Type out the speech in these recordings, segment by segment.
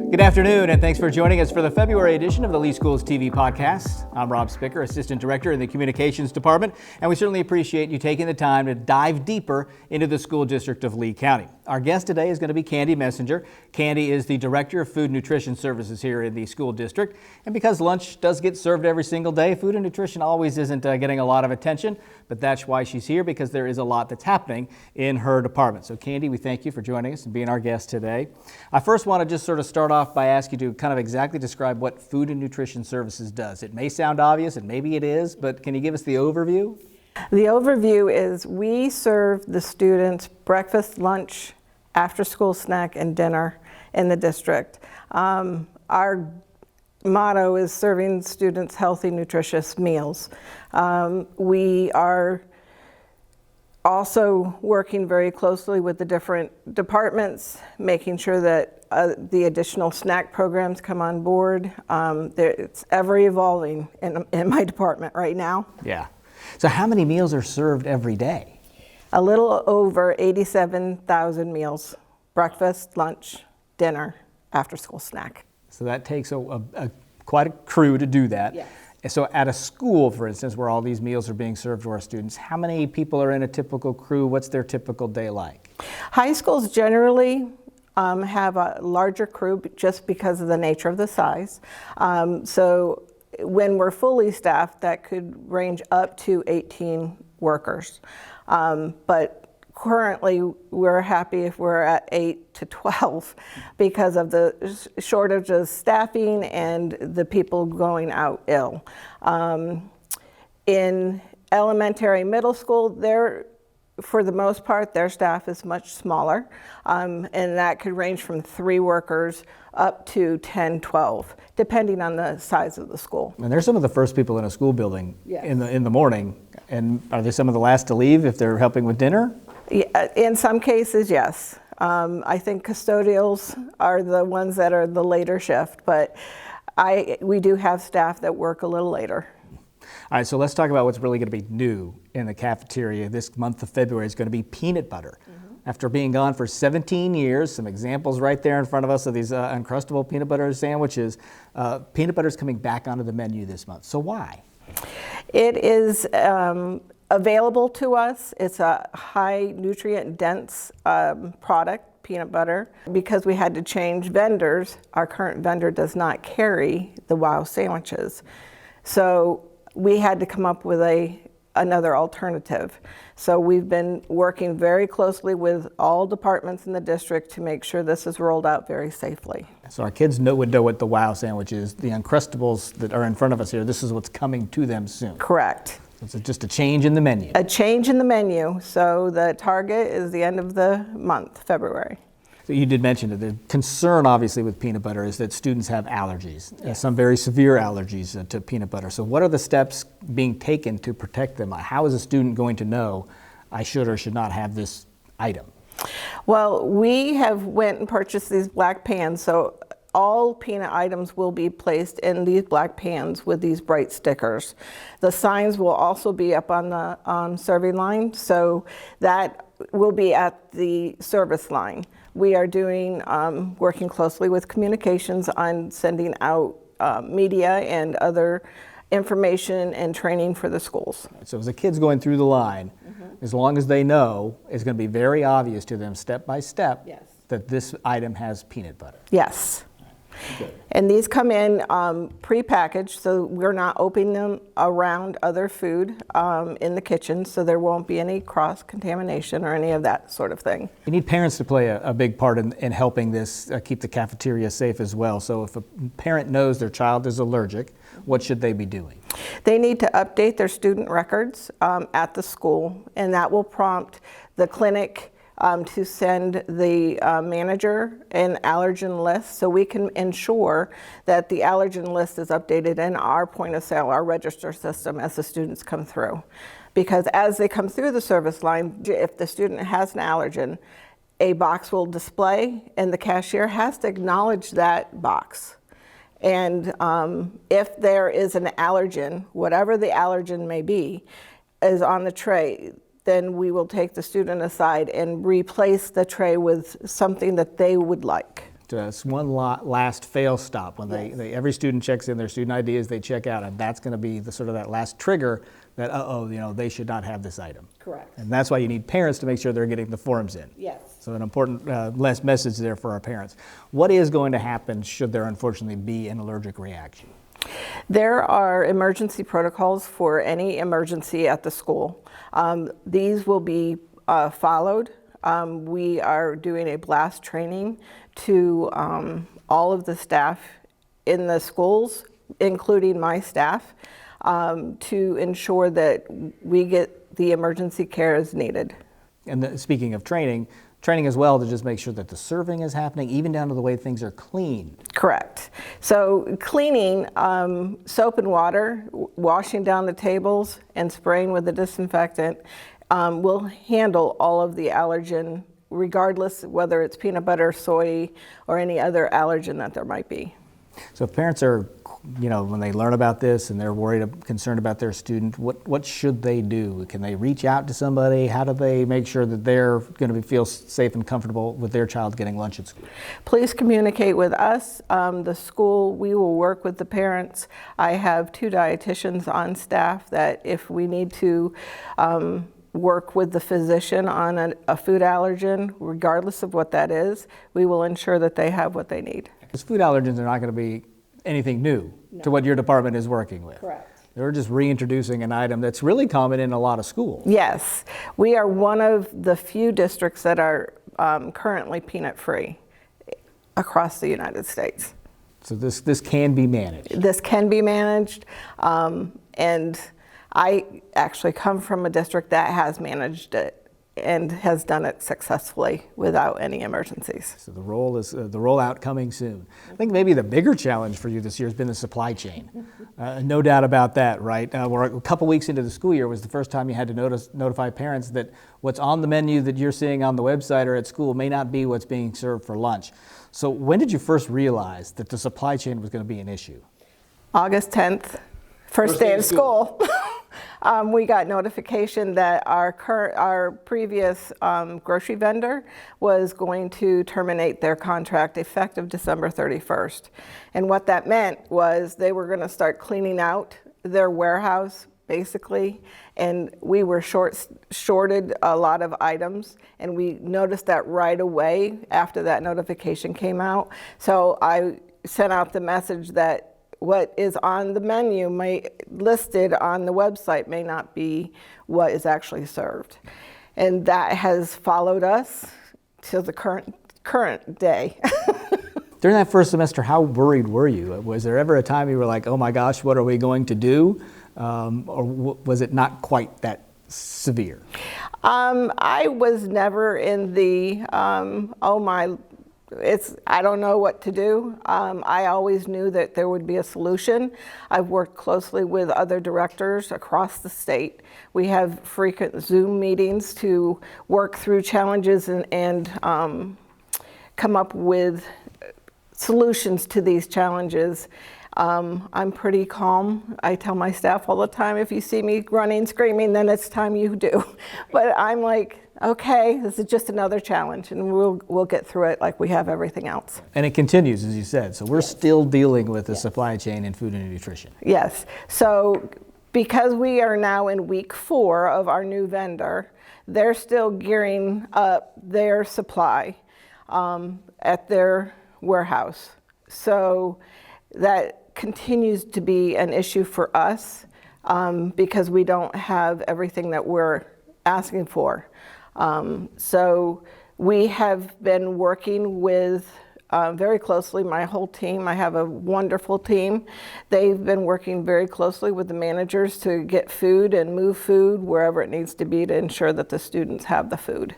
Good afternoon, and thanks for joining us for the February edition of the Lee Schools TV podcast. I'm Rob Spicker, Assistant Director in the Communications Department, and we certainly appreciate you taking the time to dive deeper into the school district of Lee County. Our guest today is going to be Kandy Messenger. Kandy is the Director of Food and Nutrition Services here in the school district, and because lunch does get served every single day, food and nutrition always isn't getting a lot of attention, but that's why she's here, because there is a lot that's happening in her department. So Kandy, we thank you for joining us and being our guest today. I first want to just sort of start off by asking you to kind of exactly describe what Food and Nutrition Services does. It may sound obvious, and maybe it is, but can you give us the overview? The overview is we serve the students breakfast, lunch, after-school snack, and dinner in the district. Our motto is serving students healthy, nutritious meals. We are also working very closely with the different departments, making sure that the additional snack programs come on board. It's ever evolving in my department right now. Yeah. So how many meals are served every day? A little over 87,000 meals, breakfast, lunch, dinner, after-school snack. So that takes quite a crew to do that. Yes. So at a school, for instance, where all these meals are being served to our students, how many people are in a typical crew? What's their typical day like? High schools generally have a larger crew just because of the nature of the size. So when we're fully staffed, that could range up to 18 workers. But currently, we're happy if we're at 8 to 12 because of the shortage of staffing and the people going out ill. In elementary, middle school, for the most part, their staff is much smaller, and that could range from 3 workers up to 10, 12, depending on the size of the school. And they're some of the first people in a school building. Yes. in the morning. And are they some of the last to leave if they're helping with dinner? Yeah, in some cases, yes. I think custodials are the ones that are the later shift, but we do have staff that work a little later. All right, so let's talk about what's really going to be new in the cafeteria this month of February. Is going to be peanut butter. After being gone for 17 years, some examples right there in front of us of these Uncrustable peanut butter sandwiches. Peanut butter is coming back onto the menu this month. So why? It is available to us. It's a high nutrient dense product, peanut butter. Because we had to change vendors, our current vendor does not carry the WOW sandwiches. So we had to come up with another alternative. So we've been working very closely with all departments in the district to make sure this is rolled out very safely. So our kids would know what the WOW sandwich is. The Uncrustables that are in front of us here, this is what's coming to them soon. Correct. It's just a change in the menu. A change in the menu. So the target is the end of the month, February. So you did mention that the concern, obviously, with peanut butter is that students have allergies, some very severe allergies to peanut butter. So what are the steps being taken to protect them? How is a student going to know I should or should not have this item? Well, we have went and purchased these black pans. So all peanut items will be placed in these black pans with these bright stickers. The signs will also be up on the serving line, so that will be at the service line. We are working closely with communications on sending out media and other information and training for the schools. So as the kid's going through the line, as long as they know, it's going to be very obvious to them step by step that this item has peanut butter. Yes. Good. And these come in pre-packaged, so we're not opening them around other food in the kitchen, so there won't be any cross-contamination or any of that sort of thing. You need parents to play a big part in helping this keep the cafeteria safe as well. So if a parent knows their child is allergic, what should they be doing? They need to update their student records at the school, and that will prompt the clinic to send the manager an allergen list so we can ensure that the allergen list is updated in our point of sale, our register system as the students come through. Because as they come through the service line, if the student has an allergen, a box will display and the cashier has to acknowledge that box. And if there is an allergen, whatever the allergen may be, is on the tray, then we will take the student aside and replace the tray with something that they would like. It's one last fail stop when every student checks in their student IDs, they check out, and that's going to be the sort of that last trigger that they should not have this item. Correct. And that's why you need parents to make sure they're getting the forms in. Yes. So an important message there for our parents. What is going to happen should there unfortunately be an allergic reaction? There are emergency protocols for any emergency at the school. These will be followed. We are doing a blast training to all of the staff in the schools, including my staff, to ensure that we get the emergency care as needed. And speaking of training as well to just make sure that the serving is happening, even down to the way things are cleaned. Correct. So cleaning, soap and water, washing down the tables and spraying with the disinfectant will handle all of the allergen, regardless whether it's peanut butter, soy, or any other allergen that there might be. So if parents are, when they learn about this and they're concerned about their student, what should they do? Can they reach out to somebody? How do they make sure that they're going to feel safe and comfortable with their child getting lunch at school? Please communicate with us. The school, we will work with the parents. I have 2 dietitians on staff that if we need to work with the physician on a food allergen, regardless of what that is, we will ensure that they have what they need. Because food allergens are not going to be anything new to what your department is working with. Correct. They're just reintroducing an item that's really common in a lot of schools. Yes, we are one of the few districts that are currently peanut-free across the United States. So this can be managed. This can be managed, and I actually come from a district that has managed it and has done it successfully without any emergencies. So the rollout coming soon. I think maybe the bigger challenge for you this year has been the supply chain. No doubt about that, right? We're a couple weeks into the school year was the first time you had to notify parents that what's on the menu that you're seeing on the website or at school may not be what's being served for lunch. So when did you first realize that the supply chain was going to be an issue? August 10th, first day of school. We got notification that our previous grocery vendor was going to terminate their contract effective December 31st. And what that meant was they were going to start cleaning out their warehouse, basically, and we were shorted a lot of items, and we noticed that right away after that notification came out. So I sent out the message that what is on the menu listed on the website may not be what is actually served. And that has followed us to the current day. During that first semester, how worried were you? Was there ever a time you were like, oh my gosh, what are we going to do? Or was it not quite that severe? I was never in the, I don't know what to do. I always knew that there would be a solution. I've worked closely with other directors across the state. We have frequent Zoom meetings to work through challenges and come up with solutions to these challenges. I'm pretty calm. I tell my staff all the time, if you see me running, screaming, then it's time you do. But I'm like, okay, this is just another challenge, and we'll get through it like we have everything else. And it continues, as you said. So we're still dealing with the supply chain in food and nutrition. Yes. So because we are now in week 4 of our new vendor, they're still gearing up their supply at their warehouse. So that continues to be an issue for us because we don't have everything that we're asking for. So we have been working with very closely, my whole team. I have a wonderful team. They've been working very closely with the managers to get food and move food wherever it needs to be to ensure that the students have the food.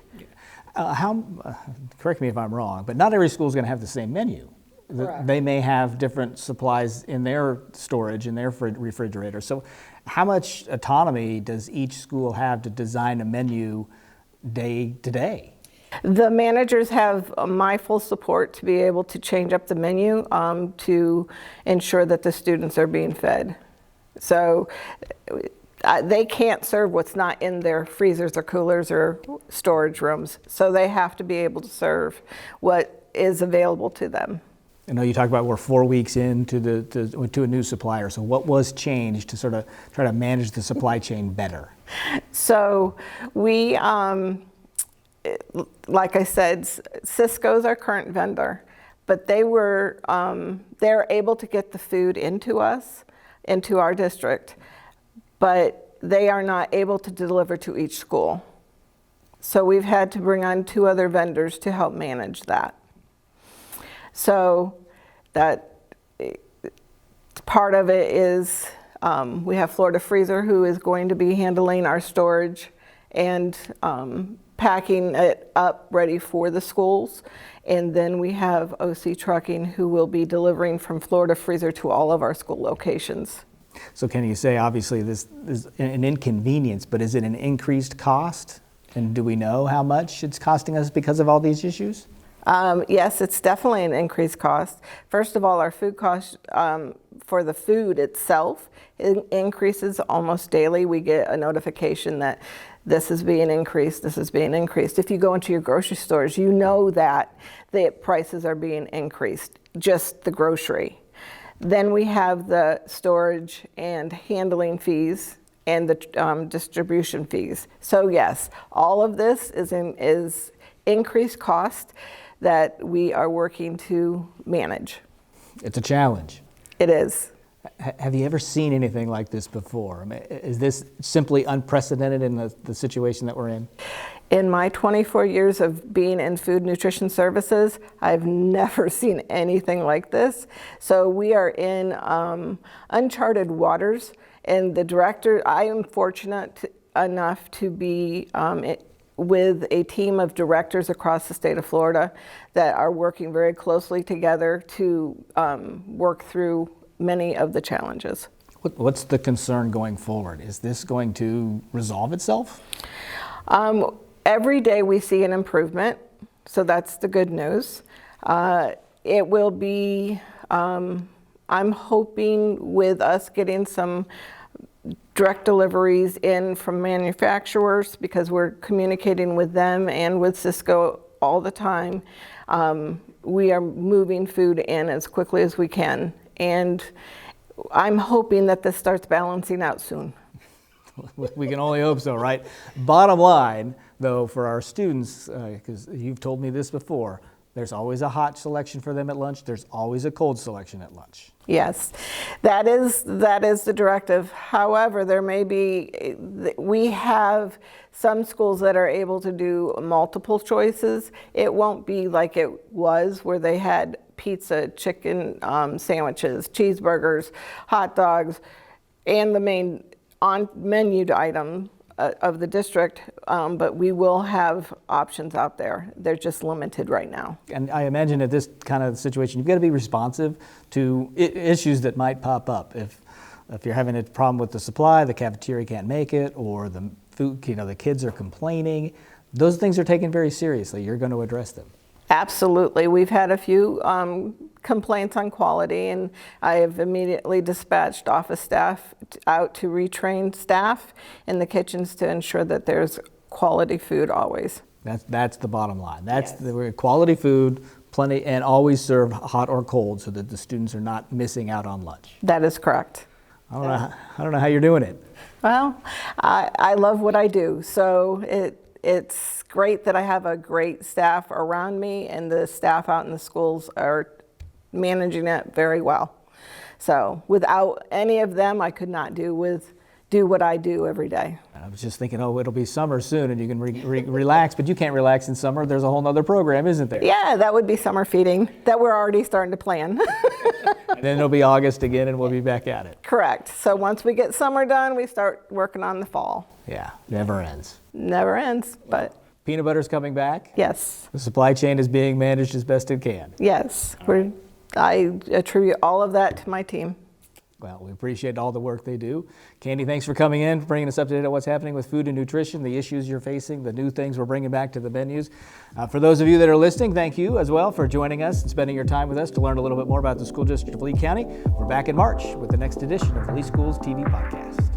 Correct me if I'm wrong, but not every school is going to have the same menu. Correct. They may have different supplies in their storage, in their refrigerator. So how much autonomy does each school have to design a menu day to day? The managers have my full support to be able to change up the menu to ensure that the students are being fed. So they can't serve what's not in their freezers or coolers or storage rooms. So they have to be able to serve what is available to them. I know you talked about we're 4 weeks into to a new supplier. So what was changed to sort of try to manage the supply chain better? So we, like I said, Cisco's our current vendor, but they're able to get the food into our district, but they are not able to deliver to each school. So we've had to bring on 2 other vendors to help manage that. So that part of it is we have Florida Freezer, who is going to be handling our storage and packing it up ready for the schools. And then we have OC Trucking, who will be delivering from Florida Freezer to all of our school locations. So can you say, obviously, this is an inconvenience, but is it an increased cost? And do we know how much it's costing us because of all these issues? Yes, it's definitely an increased cost. First of all, our food cost for the food itself increases almost daily. We get a notification that this is being increased, this is being increased. If you go into your grocery stores, you know that the prices are being increased, just the grocery. Then we have the storage and handling fees and the distribution fees. So yes, all of this is increased cost that we are working to manage. It's a challenge. It is. Have you ever seen anything like this before? I mean, is this simply unprecedented in the situation that we're in? In my 24 years of being in food nutrition services, I've never seen anything like this. So we are in uncharted waters. And the director, I am fortunate enough to be with a team of directors across the state of Florida that are working very closely together to work through many of the challenges. What's the concern going forward? Is this going to resolve itself? Every day we see an improvement, so that's the good news. It will be, I'm hoping with us getting some direct deliveries in from manufacturers, because we're communicating with them and with Cisco all the time. We are moving food in as quickly as we can, and I'm hoping that this starts balancing out soon. We can only hope so, right? Bottom line, though, for our students, because you've told me this before, there's always a hot selection for them at lunch. There's always a cold selection at lunch. Yes, that is the directive. However, there may be, we have some schools that are able to do multiple choices. It won't be like it was where they had pizza, chicken sandwiches, cheeseburgers, hot dogs, and the main on-menu item of the district, but we will have options out there. They're just limited right now. And I imagine at this kind of situation, you've got to be responsive to issues that might pop up. If you're having a problem with the supply, the cafeteria can't make it, or the food, the kids are complaining, those things are taken very seriously. You're going to address them. Absolutely. We've had a few complaints on quality, and I have immediately dispatched office staff out to retrain staff in the kitchens to ensure that there's quality food always. That's the bottom line. That's the quality food, plenty, and always serve hot or cold so that the students are not missing out on lunch. That is correct. I don't know how you're doing it. Well, I love what I do, so it's great that I have a great staff around me, and the staff out in the schools are managing it very well. So without any of them, I could not do what I do every day. I was just thinking, it'll be summer soon and you can relax, but you can't relax in summer. There's a whole nother program, isn't there? Yeah, that would be summer feeding that we're already starting to plan. And then it'll be August again and we'll be back at it. Correct. So once we get summer done, we start working on the fall. Yeah, never ends. Never ends, but. Peanut butter's coming back? Yes. The supply chain is being managed as best it can? Yes. I attribute all of that to my team. Well, we appreciate all the work they do. Kandy, thanks for coming in, bringing us up to date on what's happening with food and nutrition, the issues you're facing, the new things we're bringing back to the menus. For those of you that are listening, thank you as well for joining us and spending your time with us to learn a little bit more about the School District of Lee County. We're back in March with the next edition of the Lee Schools TV Podcast.